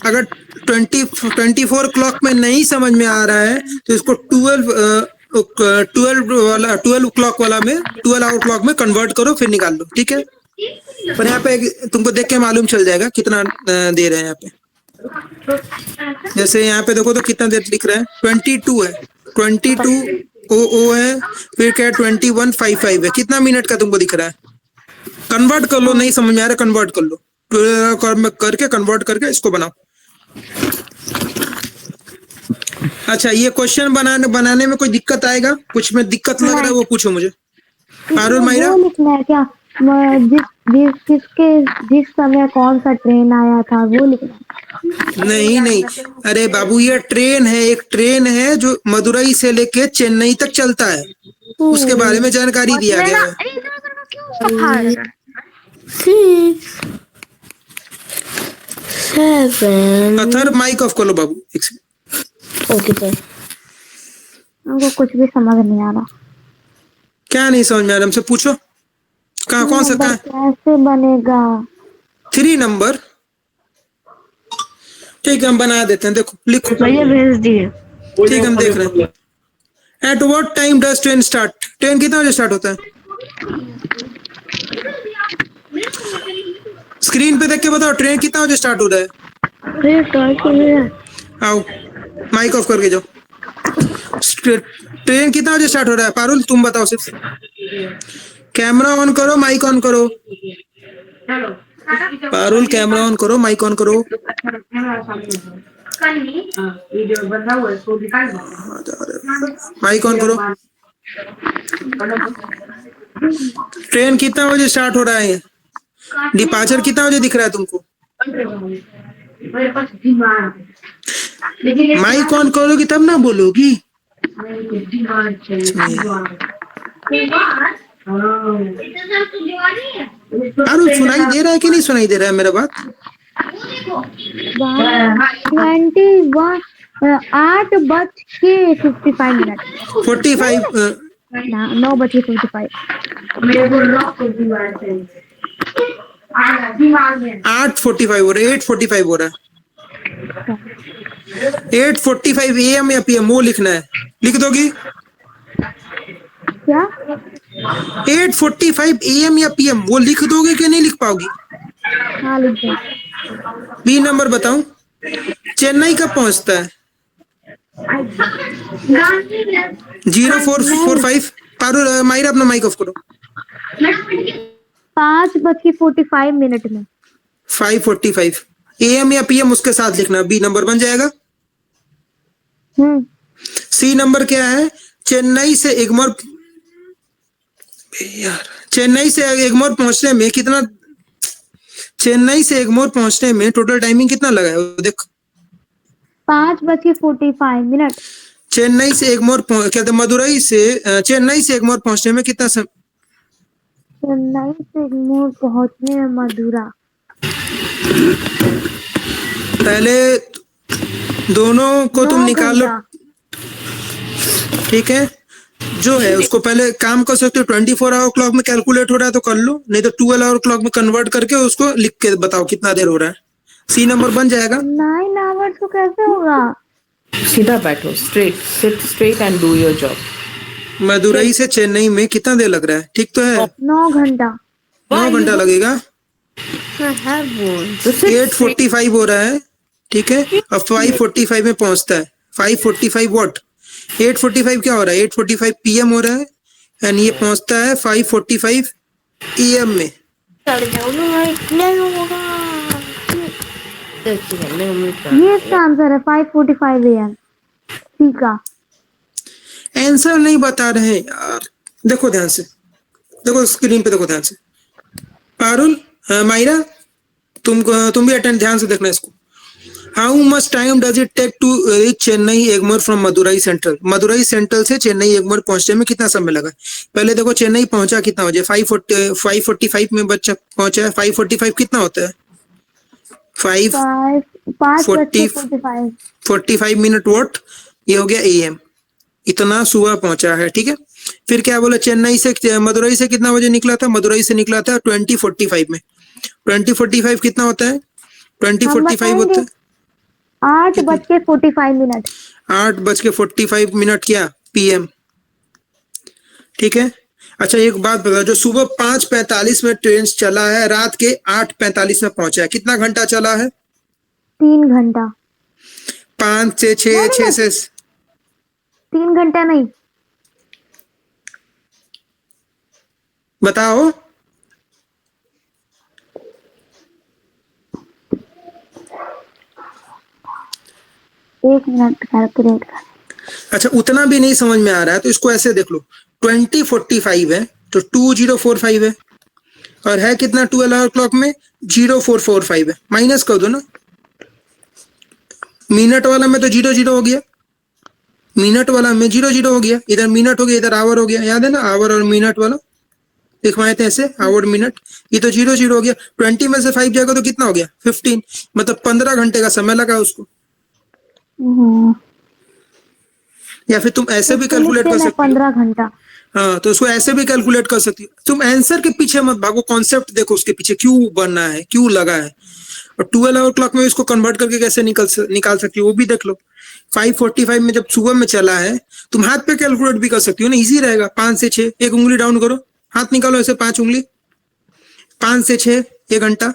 अगर 24 क्लॉक में नहीं समझ में आ रहा है तो इसको 12 क्लॉक वाला में, 12 आवर क्लॉक में कन्वर्ट करो, फिर निकाल लो, ठीक है। पर यहाँ पे तुमको देख के मालूम चल जाएगा कितना देर है यहाँ पे। जैसे यहाँ पे देखो तो कितना देर लिख रहा है, 22 है, 22:00 है, फिर क्या 21:55 है, कितना मिनट का तुमको दिख रहा है? कन्वर्ट कर लो, नहीं समझ में आ रहा कन्वर्ट कर लो, करके कन्वर्ट करके इसको बनाओ। अच्छा, ये क्वेश्चन बनाने में कोई दिक्कत आएगा? कुछ में दिक्कत लग रहा है वो पूछो मुझे। पारुल, मायरा? वो लिखना है क्या, जिस समय कौन सा ट्रेन आया था वो लिखना है। नहीं, अरे बाबू, ये ट्रेन है, एक ट्रेन है जो मदुरई से लेके चेन्नई तक चलता है, उसके बारे में जानकारी दिया गया है। क्यों सफा है? 6 7 अथर, माइक ऑफ कर लो बाबू, एक सेकंड। Okay sir. हमको कुछ भी समझ नहीं आ रहा। क्या नहीं समझ में आ रहा? हमसे पूछो, कहाँ, कौन सा, कहाँ? कैसे बनेगा? 3 नंबर, ठीक है, हम बना देते हैं, देखो लिखो। भैया भेज दिए। ठीक है, हम देख रहे हैं। At what time does train start? Train कितना बजे स्टार्ट होता है? स्क्रीन पे देख के बताओ, ट्रेन कितना बजे स्टार्ट हो रहा है? भैया ट्राई कर रहे हैं। आओ, माइक ऑफ करके जाओ। ट्रेन कितना बजे स्टार्ट हो रहा है? पारुल, तुम बताओ सिर्फ। कैमरा ऑन करो, माइक ऑन करो। पारुल, कैमरा ऑन करो, माइक ऑन करो। माइक ऑन करो। ट्रेन कितना बजे स्टार्ट हो रहा है? डिपार्चर कितना बजे दिख रहा है तुमको? माइक ऑन करोगी तब ना बोलोगी। अरे सुनाई दे रहा है कि नहीं सुनाई दे रहा है मेरा बात? 8:55 45 9:55 8:45 हो रहा है, 8:45 हो रहा है। 8:45 AM या PM वो लिखना है, लिख दोगी? क्या? 8:45 AM या PM वो लिख दोगे कि नहीं लिख पाओगी? हाँ, लिख दो। बी नंबर बताऊं, चेन्नई कब पहुंचता है? 04:45। पारुल, माहिरा अपना माइक ऑफ करो। 5:45 में। 5:45 AM या PM उसके साथ लिखना, बी नंबर बन जाएगा। सी नंबर क्या है? चेन्नई से एगमोर, यार चेन्नई से एगमोर पहुंचने में कितना, चेन्नई से एगमोर पहुंचने में टोटल टाइमिंग कितना लगा है वो देख। 5:45 चेन्नई से एगमोर कहते मदुरई से चेन्नई से एगमोर पहुंचने में कितना समय? चेन्नई से एगमोर पहुंचने में मदुरा, पहले दोनों को तुम निकाल लो, ठीक है? जो है उसको पहले काम कर सकते हो, 24 आवर क्लॉक में कैलकुलेट हो रहा है तो कर लो, नहीं तो 12 आवर क्लॉक में कन्वर्ट करके उसको लिख के बताओ कितना देर हो रहा है। सी नंबर बन जाएगा। 9 आवर्स को कैसे होगा? सीधा बैठो, straight, seat straight and do your job. Madurai से चेन्नई में कितना देर लग रहा है? ठीक तो है? 9 घंटा। 9 घंटा लगेगा। 8:45 हो रहा है, ठीक है? अब 5:45 में पहुंचता है। 5:45 व्हाट? 8:45 क्या हो रहा है? 8:45 PM हो रहा है, एंड ये पहुंचता है 5:45 AM में। ये इसका आंसर है 5:45 AM। ठीक है, आंसर नहीं बता रहे हैं यार, देखो ध्यान से, देखो स्क्रीन पे देखो ध्यान से। पारुल, मायरा, तुम भी अटेंड ध्यान से देखना इसको। How much time does it take to reach Chennai Egmore from Madurai Central? Madurai Central से चेन्नई एगमोर पहुंचने में कितना समय लगा? पहले देखो चेन्नई पहुंचा कितना बजे? 5:45 में बच्चा पहुंचा है। 5:45 कितना होता है? 45 मिनट वॉट, ये हो गया AM। इतना सुबह पहुंचा है, ठीक है? फिर क्या बोला, चेन्नई से मदुरई से कितना बजे निकला था? मदुरई से निकला था 20:45 में। 20:45 कितना होता है? 20:45 होता है 8:45। 8:45 क्या? PM, ठीक है? अच्छा, एक बात बताओ, जो सुबह 5:45 में ट्रेन चला है, रात के 8:45 में पहुंचा है, कितना घंटा चला है? 3 घंटा। 5 से 6, नहीं, 6 से 3 घंटा नहीं। बताओ। एक मिनट कैलकुलेट कर। अच्छा, उतना भी नहीं समझ में आ रहा है तो इसको ऐसे देख लो, 2045 है तो 2045 है, और है कितना 12 आवर क्लॉक में, 0445 है, माइनस कर दो ना। मिनट वाला में तो 00 हो गया, मिनट वाला में 00 हो गया, इधर मिनट हो गया, इधर आवर हो गया, याद है ना, आवर और मिनट वाला लिखवाए थे ऐसे, आवर मिनट, ये तो 00 हो गया। 20 में से 5 जाएगा तो कितना हो गया, 15, मतलब 15 घंटे का समय लगा उसको। या फिर तुम ऐसे भी कैलकुलेट कर सकती हो, 15 घंटा। हाँ, तो उसको ऐसे भी कैलकुलेट कर सकती हो। तुम आंसर के पीछे मत भागो, कॉन्सेप्ट देखो उसके पीछे क्यों बनना है, क्यों लगा है, और 12 आवर क्लॉक में इसको कन्वर्ट करके कैसे निकाल सकती हो वो भी देख लो। 5:45 में जब सुबह में चला है, तुम हाथ पे कैलकुलेट भी कर सकती हो ना, इजी रहेगा। 5 से 6, एक उंगली डाउन करो, हाथ निकालो ऐसे, 5 उंगली, 5 से 6 1 घंटा,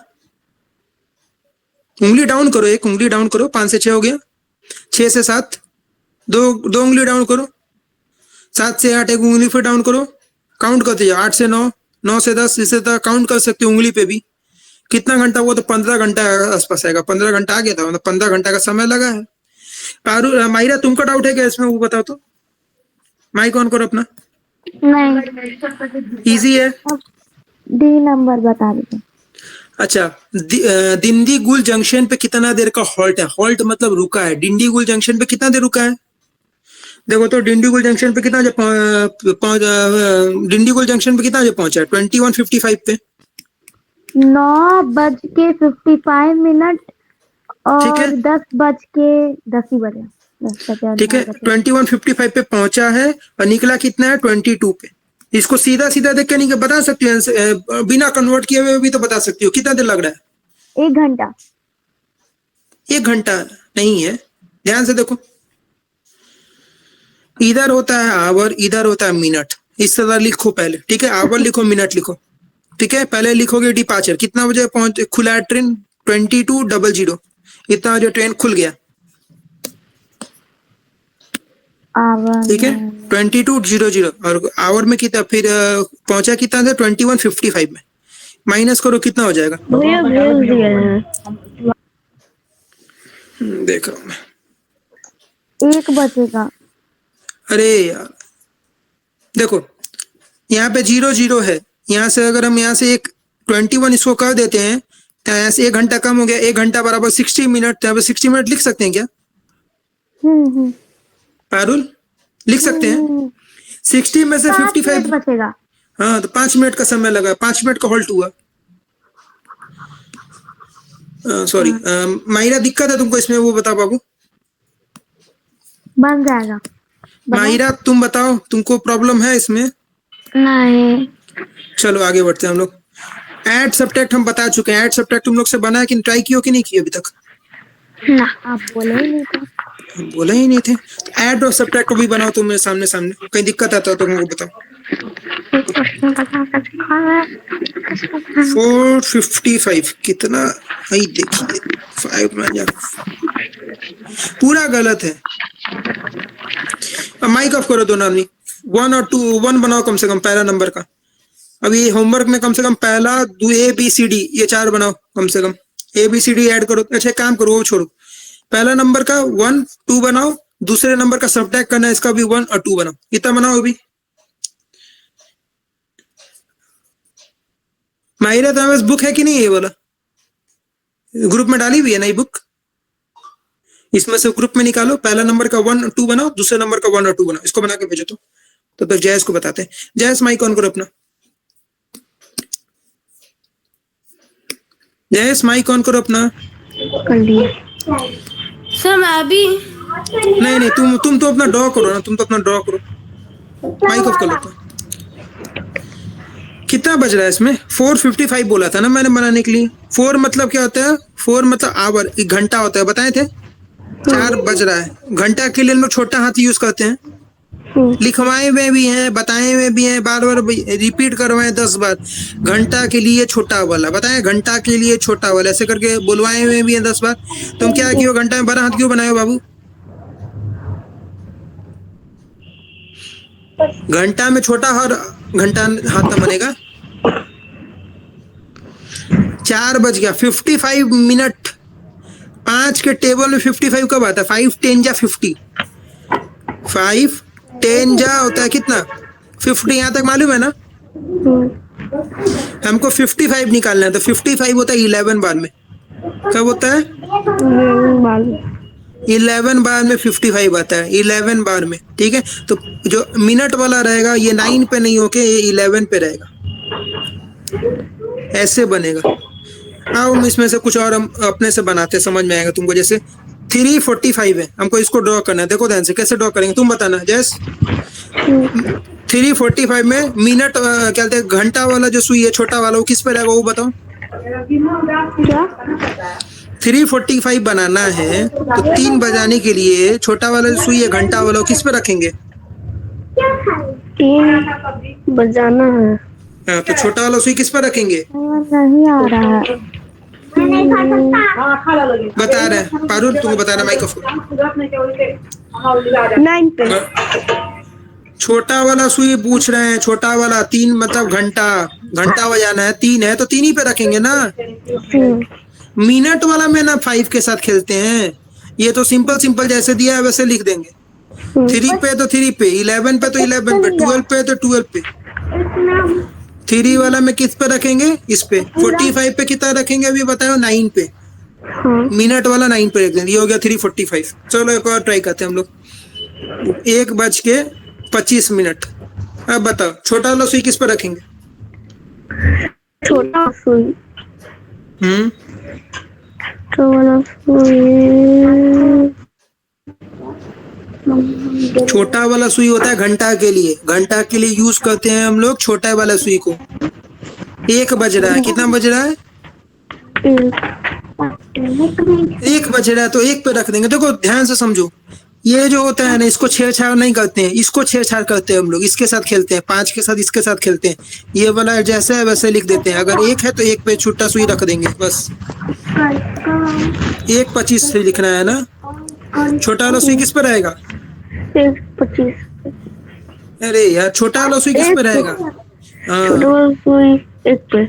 उंगली डाउन करो, एक उंगली डाउन करो, 5 से 6 हो गया। 6 से 7, दो उंगली डाउन करो, 7 से 8 एक उंगली फिर डाउन करो, काउंट करते जाओ, 8 से 9, 9 से 10, इसे तक काउंट कर सकते हो उंगली पे भी। कितना घंटा हुआ, तो 15 घंटा आसपास आएगा, 15 घंटा आ गया था, मतलब 15 घंटा का समय लगा है। पारू, माहिरा तुमको डाउट है क्या इसमें, वो बताओ तो। माइक ऑन करो अपना, नहीं, इजी है। डी नंबर बता दीजिए। अच्छा, दिंडीगुल जंक्शन पे कितना देर का हॉल्ट है, हॉल्ट मतलब रुका है, डिंडीगुल जंक्शन पे कितना देर रुका है, देखो तो डिंडीगुल जंक्शन पे कितना डिंडीगुल जंक्शन पे कितना बजे पहुंचा है, 21:55 पे। 9:55 ठीक है, और 10 ही बजे 10 ठीक है, 21:55 पे पहुंचा है और निकला कितना है, 22 पे। इसको सीधा सीधा देख के नहीं बता सकती हो, बिना कन्वर्ट किए हुए भी तो बता सकती हो कितना देर लग रहा है। 1 घंटा। 1 घंटा नहीं है, ध्यान से देखो, इधर होता है आवर, इधर होता है मिनट, इस तरह लिखो पहले, ठीक है, आवर लिखो, मिनट लिखो, ठीक है। पहले लिखोगे डिपार्चर, कितना बजे पहुंच खुला है ट्रेन, 22:00, इतना जो ट्रेन खुल गया, आवर ठीक है, 22:00, और आवर में कितना फिर पहुंचा कितना था, 21:55 में, माइनस करो कितना हो जाएगा, देख रहा हूं मैं। 1 बजेगा। अरे यार देखो, यहाँ पे 00 है, यहाँ से अगर हम यहाँ से एक 21 इसको कर देते हैं तो यहाँ से 1 घंटा कम हो गया, 1 घंटा बराबर 60 मिनट, यहाँ पे 60 मिनट लिख सकते हैं क्या पारुल, लिख सकते हैं। 60 में से 55 बचेगा। हाँ, तो 5 मिनट का समय लगा, 5 मिनट का हॉल्ट हुआ। सॉरी माहिरा, दिक्कत है तुमको इसमें, वो बता बाबू। बन जाएगा। माहिरा तुम बताओ, तुमको प्रॉब्लम है इसमें? नहीं। चलो आगे बढ़ते हैं हम लोग। ऐड सब्ट्रैक्ट हम बता चुके हैं, ऐड सब्ट्रैक्ट तुम लोग से बना है कि ट्राई किया कि नहीं किया अभी तक? ना, आप बोले ही नहीं थे। बोले ही नहीं थे। ऐड और सब्ट्रैक्ट को भी बनाओ तुम मेरे सामने सामने, कहीं दिक्कत आता है तो तुमको बताओ। 455 कितना, आई देखिए 5 में पूरा गलत है। अब माइक ऑफ करो दोनों आदमी, 1 और 2, 1 बनाओ कम से कम पहला नंबर का। अभी होमवर्क में कम से कम पहला ABCD ये 4 बनाओ कम से कम, ABCD ऐड करो। अच्छा काम करो, वो छोड़ो, पहला नंबर का 1 2 बनाओ, दूसरे नंबर का सब्ट्रैक्ट करना है, इसका भी 1 और 2 बनाओ, इतना बनाओ। अभी माहिरा तुम्हारे पास बुक है कि नहीं, ये वाला ग्रुप में डाली हुई है ना ये बुक, इसमें से ग्रुप में निकालो, पहला नंबर का 1 2 बनाओ, दूसरे नंबर का 1 और 2 बनाओ, इसको बना के भेजो। तो तब जयस को बताते हैं। जयस माइक ऑन करो अपना, जयस माइक ऑन करो अपना। कर लिया सर मैं अभी नहीं तुम तो अपना ड्रॉ करो ना, तुम तो अपना ड्रॉ करो, माइक ऑफ कर लो। कितना बज रहा है इसमें? 4:55 बोला था ना मैंने बनाने के लिए। 4 मतलब क्या होता है? 4 मतलब आवर, 1 घंटा होता है, बताए थे। 4 बज रहा है, घंटा के लिए हम लोग छोटा हाथ यूज करते हैं, लिखवाए हुए भी हैं, बताए हुए भी हैं, बार बार रिपीट करवाएं 10 बार। घंटा के लिए छोटा वाला बताएं, घंटा के लिए छोटा वाला, ऐसे करके बुलवाए हुए भी हैं 10 बार। तुम क्या कियो, घंटा में बड़ा हाथ क्यों बनाए हो बाबू? घंटा में छोटा और घंटा हाथ में बनेगा। 4 बज गया, 55 मिनट। 5 के टेबल में 55 कब आता है? 5 10 जा 50, 5 10 जा होता है कितना? 50। यहाँ तक मालूम है ना? हमको 55 निकालना है, तो 55 होता है 11 बार में। कब होता है? 11 बार में 55 आता है, 11 बार में। ठीक है, तो जो मिनट वाला रहेगा ये 9 पे नहीं होके ये 11 पे रहेगा, ऐसे बनेगा। अब हम इसमें से कुछ और हम अपने से बनाते, समझ में आएगा तुमको। जैसे 345 है, हमको इसको ड्रॉ करना है। देखो ध्यान से कैसे ड्रॉ करेंगे, तुम बताना। जैस 345 में मिनट क्या कहते हैं, घंटा वाला जो सुई है छोटा वाला, वो किस पे रहेगा वो बताओ। 345 बनाना है तो 3 बजाने के लिए छोटा वाला जो सुई है घंटा वाला, वो किस पे रखेंगे? 3 बजाना है। हाँ, तो छोटा वाला सुई किस पे रखेंगे? नहीं आ रहा है। बता रहे हैं पारुल, तुमको बता रहा माइक्रोफोन। 9 पे। छोटा वाला सुई पूछ रहे हैं, छोटा वाला 3 मतलब घंटा, घंटा बजाना है, 3 है तो 3 ही पे रखेंगे ना। मिनट वाला में ना 5 के साथ खेलते हैं। ये तो सिंपल सिंपल जैसे दिया है वैसे लिख देंगे। 3 पे तो 3 पे, 11 पे तो 11 पे, 12 पे तो 12 पे। 3 वाला में किस पे रखेंगे? इस पे। 45 पे कितना रखेंगे अभी बताओ? 9 पे। मिनट वाला 9 पे रख देंगे, ये हो गया 345। चलो एक और ट्राई करते हैं हम लोग। 1:25। अब बताओ छोटा वाला सुई किस पे रखेंगे? छोटा सुई। हम्म, तो वाला सुई। छोटा वाला सुई होता है घंटा के लिए, घंटा के लिए यूज करते हैं हम लोग छोटा वाला सुई को। 1 बज रहा है, कितना बज रहा है? 1 बज रहा है तो 1 पे रख देंगे। देखो ध्यान से समझो, ये जो होता है ना, इसको छेड़छाड़ नहीं करते हैं, इसको छेड़छाड़ करते हैं हम लोग। इसके साथ खेलते हैं, 5 के साथ इसके साथ खेलते हैं। ये वाला जैसे है वैसे लिख देते हैं। अगर 1 है तो 1 पे छोटा सुई रख देंगे बस। 1:25 से लिखना है ना। छोटा वाला सुई किस पे रहेगा? 1:25। अरे यार, छोटा वाला सुई किस पे रहेगा? छोटा वाला सुई 1 पे।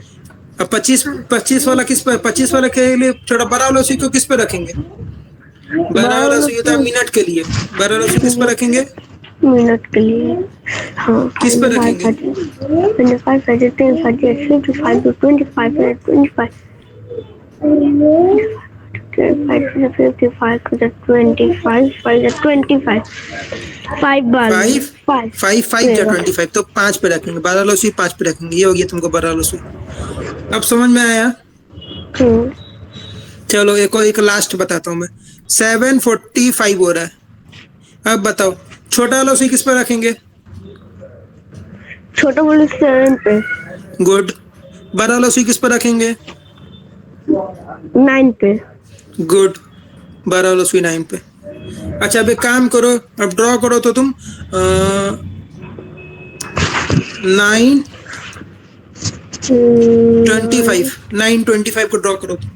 अब 25 वाला किस पे? 25 वाला के लिए छोटा बड़ा वाला सुई को किस पे रखेंगे? बड़ा वाला सुई होता है मिनट के लिए, बड़ा वाला सुई किस पे रखेंगे? मिनट के लिए। हाँ, किस पे रखेंगे? 25, 30, 38, 55, 25, 25, 5 या 25 तो 5 पे रखेंगे। 12 वाला सुई 5 पे रखेंगे। ये हो गया तुमको 12 वाला सुई। अब समझ में आया? चलो एक लास्ट बताता हूँ मैं। 7:45 हो रहा है। अब बताओ छोटा वाला सुई किस पे रखेंगे? छोटा वाला 7 पे। गुड। बड़ा वाला सुई किस पे रखेंगे? 9 पे। गुड। बड़ा वाला सुई 9 पे। अच्छा अब एक काम करो, अब ड्रॉ करो तो तुम 9:25 को ड्रॉ करो तुम।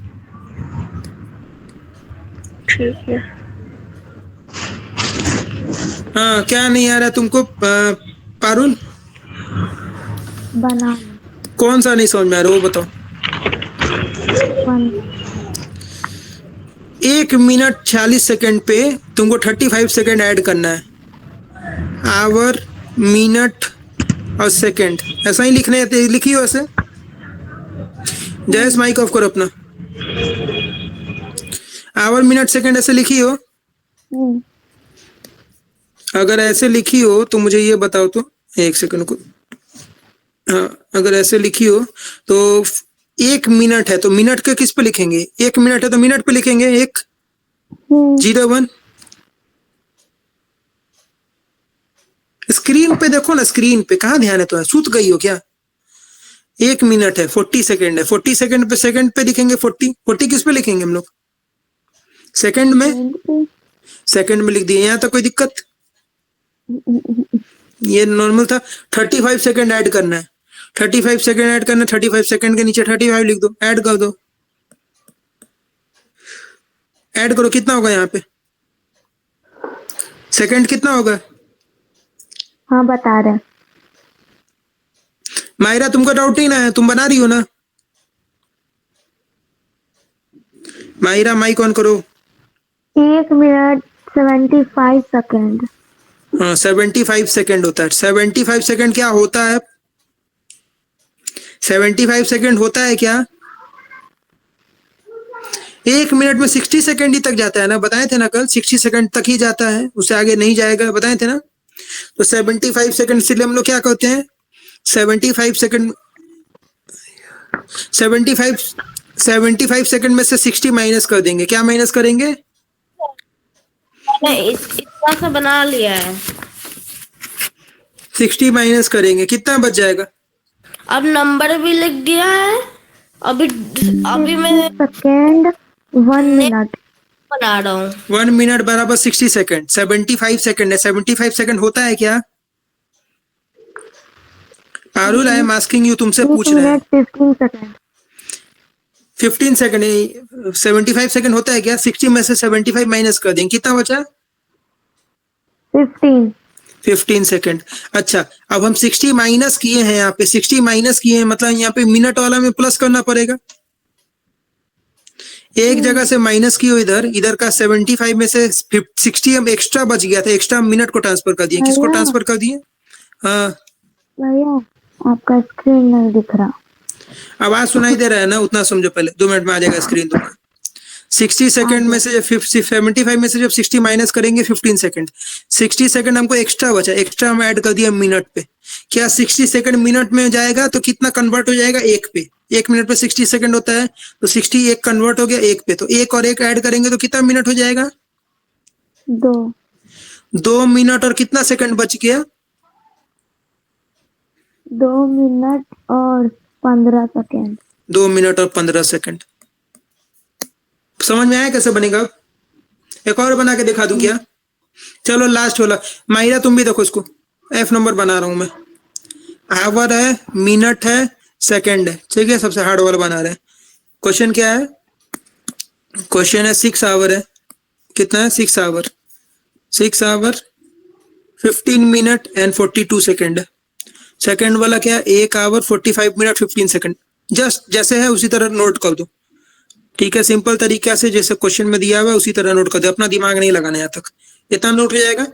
ठीक है। हाँ, क्या नहीं आ रहा तुमको पारुल? बना कौन सा नहीं समझ में आ रहा वो बताओ। 1 मिनट 46 सेकंड पे तुमको 35 सेकंड ऐड करना है। आवर, मिनट और सेकंड ऐसा ही लिखने लिखी हो ऐसे। जयस माइक ऑफ करो अपना। आवर, मिनट, सेकंड ऐसे लिखी हो? अगर ऐसे लिखी हो तो मुझे ये बताओ तो, 1 सेकंड को। हाँ, अगर ऐसे लिखी हो तो 1 मिनट है तो मिनट के किस पे लिखेंगे? 1 मिनट है तो मिनट पे लिखेंगे 1:01। स्क्रीन पे देखो ना, स्क्रीन पे कहाँ ध्यान है तो? सूत गई हो क्या? 1 मिनट है, 40 सेकंड है, 40 सेकंड पे लिखेंगे 40 किस पे लिखेंगे हम लोग? सेकंड में लिख दिए। यहाँ तक कोई दिक्कत? ये नॉर्मल था। 35 सेकंड ऐड करना है, 35 सेकंड ऐड करना है, 35 सेकंड के नीचे 35 लिख दो, ऐड कर दो, ऐड करो, कितना होगा यहाँ पे सेकंड कितना होगा? हाँ बता रहे हैं। मायरा तुमको डाउट नहीं ना है, तुम बना रही हो ना? मायरा माइक ऑन करो। 1 मिनट 75 सेकंड। हाँ 75 सेकंड होता है। 75 सेकंड क्या होता है? 75 सेकंड होता है क्या? 1 मिनट में 60 सेकंड ही तक जाता है ना, बताए थे ना कल, 60 सेकंड तक ही जाता है, उससे आगे नहीं जाएगा, बताए थे ना। तो 75 सेकंड से हम लोग क्या कहते हैं, 75 सेकंड 75 सेकंड में से 60 माइनस कर देंगे। क्या माइनस करेंगे? मैंने इतना सा बना लिया है। 60 माइनस करेंगे, कितना बच जाएगा? अब नंबर भी लिख दिया है। अभी मैं सेकंड 1 मिनट बना रहा हूँ। 1 मिनट बराबर 60 सेकंड। 75 सेकंड है। 75 सेकंड होता है क्या? Parul, I am asking you, तुमसे 1 पूछ रहे हैं। Minute 15 second. 15 सेकंड 75 सेकंड होता है क्या? 60 में से 75 माइनस कर देंगे, कितना बचा? 15 सेकंड। अच्छा, अब हम 60 माइनस किए हैं, यहाँ पे 60 माइनस किए हैं, मतलब यहाँ पे मिनट वाला में प्लस करना पड़ेगा। एक जगह से माइनस किए इधर का 75 में से 60 हम एक्स्ट्रा बच गया था, एक्स्ट्रा मिनट को ट्रांसफर कर दिए। किसको ट्रांसफर कर दिए? हाँ भैया आपका स्क्रीन नहीं दिख रहा। आवाज सुनाई दे रहा है ना? उतना समझो पहले, 2 मिनट में आ जाएगा स्क्रीन तुम्हारा। 60 सेकंड में से जब 75 में से जब 60 माइनस करेंगे 15 सेकंड, 60 सेकंड हमको एक्स्ट्रा बचा, एक्स्ट्रा हम ऐड कर दिया मिनट पे। क्या 60 सेकंड मिनट में जाएगा तो कितना कन्वर्ट हो जाएगा? 1 पे। 1 मिनट पे 60 सेकंड होता है, तो 60 एक कन्वर्ट हो गया 1 पे, तो 1 और 1 ऐड करेंगे तो कितना मिनट हो जाएगा? 2 मिनट और कितना सेकंड बच गया? 2 मिनट और 15 सेकंड। 2 मिनट और 15 सेकंड। समझ में आया कैसे बनेगा? एक और बना के दिखा दूं क्या? चलो लास्ट वाला, माहिरा तुम भी देखो इसको, F नंबर बना रहा हूं मैं। आवर है, मिनट है, सेकंड है, ठीक है, सबसे हार्ड वाला बना रहे हैं। क्वेश्चन क्या है? क्वेश्चन है 6 आवर है, कितना है? 6 आवर 15 मिनट एंड 42 सेकंड है। सेकंड वाला क्या है? 1 आवर 45 मिनट 15 सेकंड। जस्ट जैसे है उसी तरह नोट कर दो, ठीक है, सिंपल तरीका से जैसे क्वेश्चन में दिया हुआ है उसी तरह नोट कर दो, अपना दिमाग नहीं लगाना यहाँ तक। इतना नोट हो जाएगा।